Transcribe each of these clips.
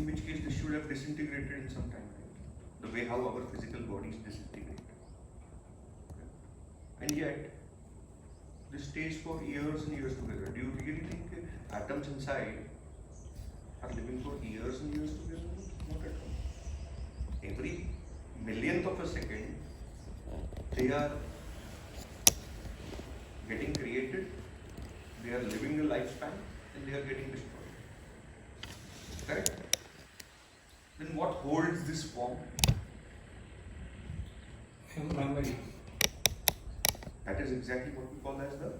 which case this should have disintegrated in some time, right? The way how our physical bodies disintegrate. And yet, this stays for years and years together. Do you really think atoms inside are living for years and years together? Not at all. Every millionth of a second, they are getting created, they are living a lifespan, and they are getting destroyed. Correct? Then what holds this form? Memory. That is exactly what we call as the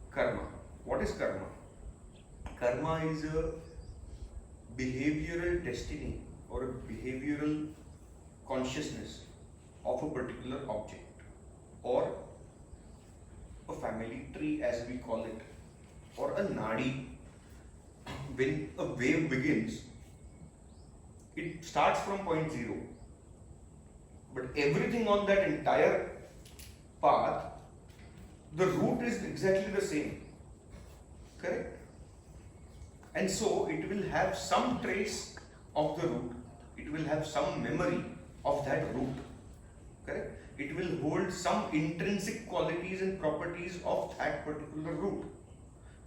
karma. What is karma? Karma is a behavioral destiny or a behavioral consciousness of a particular object, or a family tree as we call it, or a nadi. When a wave begins, it starts from point zero, but everything on that entire path, the root is exactly the same. Correct? And so it will have some trace of the root, it will have some memory of that root. Correct? It will hold some intrinsic qualities and properties of that particular root.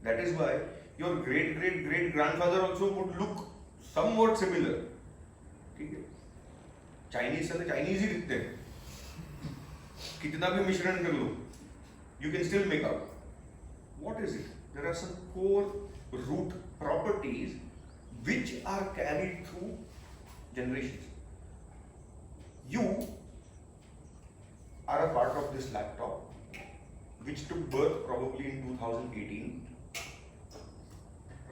That is why your great great great grandfather also would look somewhat similar. ठीक है? Chinese से Chinese ही दिखते हैं. कितना भी मिश्रण कर लो, you can still make out. What is it? There are some core root properties which are carried through generations. You are a part of this laptop which took birth probably in 2018.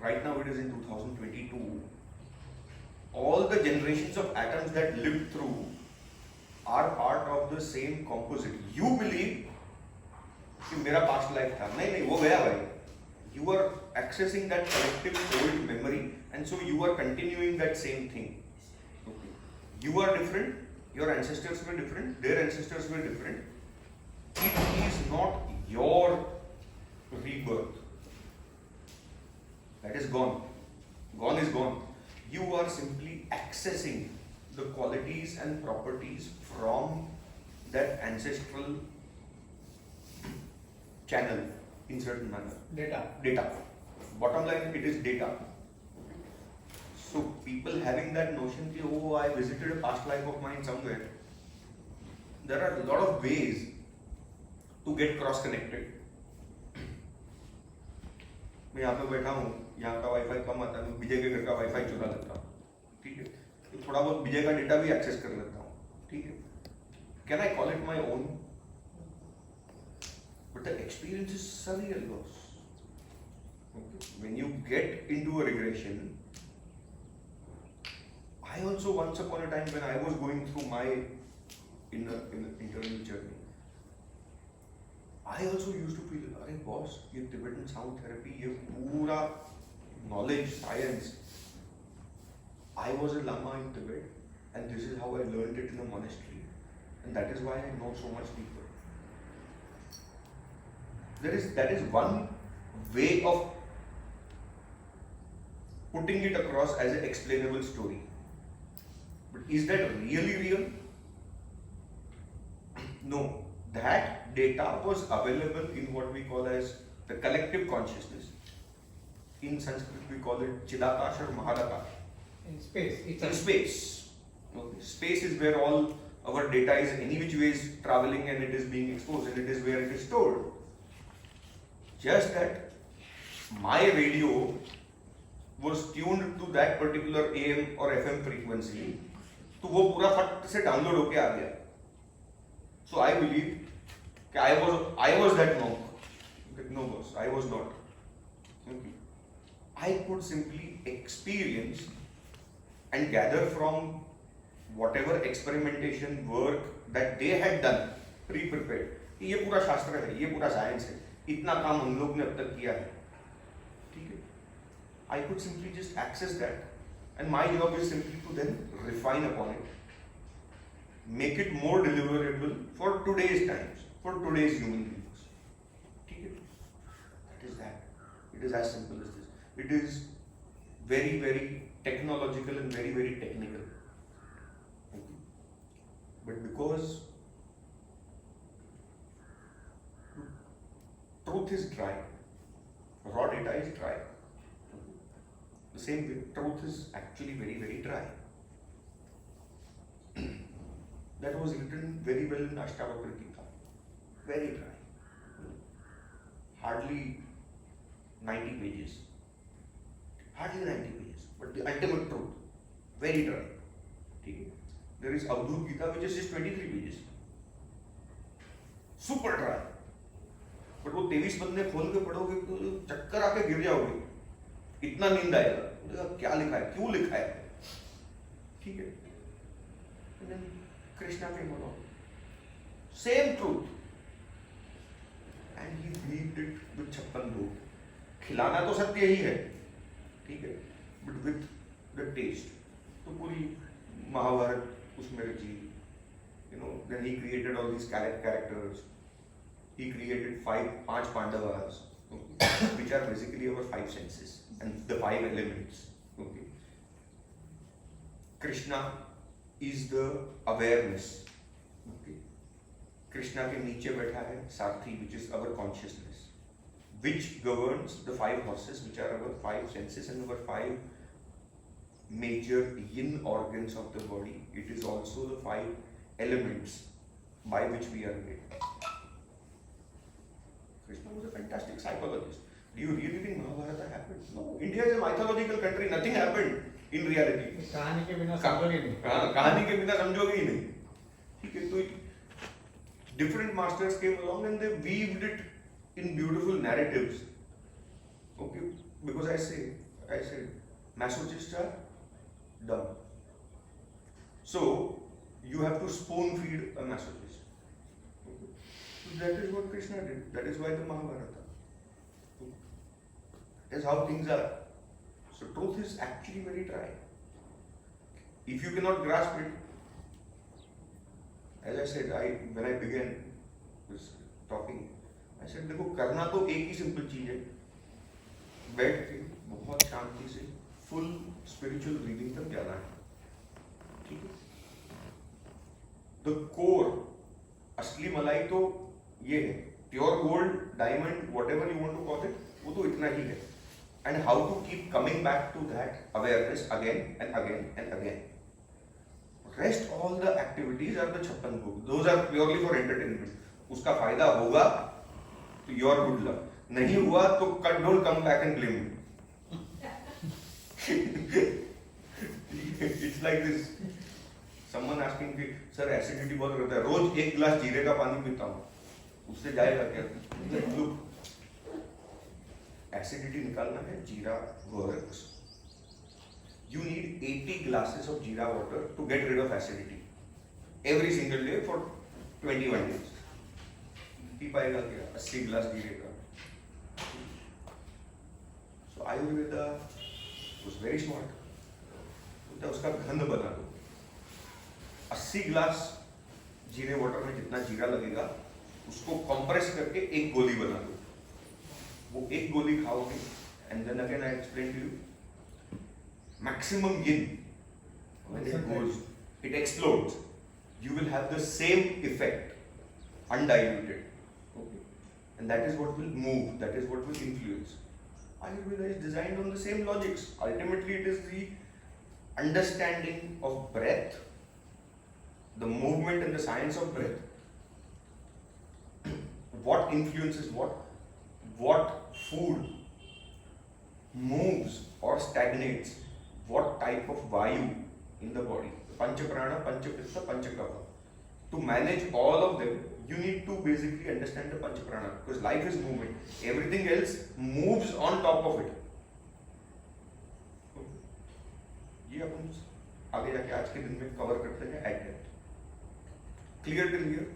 Right now it is in 2022. All the generations of atoms that lived through are part of the same composite. You believe कि मेरा past life था. नहीं वो गया भाई. You are accessing that collective old memory, and so you are continuing that same thing. Okay. You are different. Your ancestors were different. Their ancestors were different. It is not your rebirth. That is gone. Gone is gone. You are simply accessing the qualities and properties from that ancestral channel in certain manner. Data. Bottom line, it is data. So people having that notion that, oh, I visited a past life of mine somewhere. There are a lot of ways to get cross connected. मैं यहाँ पे बैठा हूँ, यहाँ का wifi कम आता है, मैं विजय के घर का वाईफाई चुरा लेता हूँ, ठीक है? तो थोड़ा बहुत विजय का डेटा भी एक्सेस कर लेता हूँ, ठीक है? Can I call it my own? But the experience is surreal, boss. Okay. When you get into a regression, I also once upon a time when I was going through my internal journey, I also used to feel, अरे boss, ये Tibetan sound therapy, ये पूरा knowledge, science. I was a lama in Tibet, and this is how I learned it in a monastery, and that is why I know so much deeper. That is one way of putting it across as an explainable story. But is that really real? No. That data was available in what we call as the collective consciousness. In Sanskrit we call it Chidakash or Mahadakash. In space. In space. Okay. Space is where all our data is any which way is traveling and it is being exposed, and it is where it is stored. Just that my radio was tuned to that particular AM or FM frequency, तो वो पूरा फट से download होके आ गया. So I believe that I was that monk. No boss, I was not. Okay. I could simply experience and gather from whatever experimentation work that they had done, pre-prepared. ये पूरा शास्त्र है, ये पूरा साइंस है, इतना काम हम लोग ने अब तक किया है, ठीक है? I could simply just access that, and my job is simply to then refine upon it, make it more deliverable for today's times, for today's human beings. ठीक है? That is that. It is as simple as this. It is very, very technological and very, very technical. Okay. But because truth is dry, raw data is dry. The same way, truth is actually very, very dry. That was written very well in Ashtavakra Gita. Very dry. Hardly 90 pages. Hardly 90 pages. But the ultimate truth. Very dry. Okay? There is Avadhut Gita which is just 23 pages. Super dry. But वो 23 पन्ने खोल के पढ़ोगे तो चक्कर आके गिर जाओगे, इतना नींद आएगा, क्या लिखा है, क्यों लिखा है, ठीक है. And then Krishna came along, same truth, and he weaved it with 56 भोग. खिलाना तो सत्य ही है, ठीक है, but with the taste. तो पूरी महाभारत उसमें रची, then he created all these characters. He created five Pandavas, okay, which are basically our 5 senses and the 5 elements. Okay. Krishna is the awareness. Okay. Krishna के नीचे बैठा है सारथी, which is our consciousness, which governs the 5 horses, which are our 5 senses and our 5 major yin organs of the body. It is also the 5 elements by which we are made. Krishna was a fantastic psychologist. Do you really think Mahabharata happened? No. India is a mythological country. Nothing happened in reality. कहानी के बिना समझोगे नहीं. हाँ, कहानी के बिना समझोगे ही नहीं. ठीक है, तो different masters came along and they weaved it in beautiful narratives. Okay, because I said, masochists are dumb. So you have to spoon feed a masochist. That is what Krishna did. That is why the Mahabharata. That is how things are. So truth is actually very dry. If you cannot grasp it, as I said, when I began this talking, I said, देखो करना तो एक ही simple चीज है, बैठ के बहुत शांति से फुल स्पिरिचुअल ब्रीदिंग तक जाना है, ठीक है. द कोर, असली मलाई तो ये है, pure gold, diamond, whatever you want to call it, वो तो इतना ही है. And how to keep coming back to that awareness again and again and again. Rest all the activities are the 56 bhog. Those are purely for entertainment. उसका फायदा होगा तो your good luck, नहीं हुआ तो don't come back and blame me. It's like this, someone asking कि sir acidity बहुत करता है, रोज 1 गिलास जीरे का पानी पीता हूँ, उससे जाएगा क्या? लुक, एसिडिटी निकालना है, जीरा works. You need 80 glasses of jeera water to get rid of acidity every single day for 21 days. P पाएगा क्या 80 गिलास जीरे का? So Ayurveda was very smart. तो उसका गंध बना दो. 80 गिलास जीरे वाटर में जितना जीरा लगेगा उसको कंप्रेस करके एक गोली बना दो. वो एक गोली खाओगे and then again I explained to you, maximum yin, when it goes, it explodes. You will have the same effect, undiluted. Okay. And that is what will move, that is what will influence. Ayurveda is designed on the same logics. Ultimately, it is the understanding of breath, the movement and the science of breath. What influences what food moves or stagnates, what type of vayu in the body, pancha prana, pancha pitta, pancha kapha. To manage all of them, you need to basically understand the pancha prana, because life is movement. Everything else moves on top of it. ये अपन आगे जाके आज के दिन में cover करते हैं eight depth. Clear till here?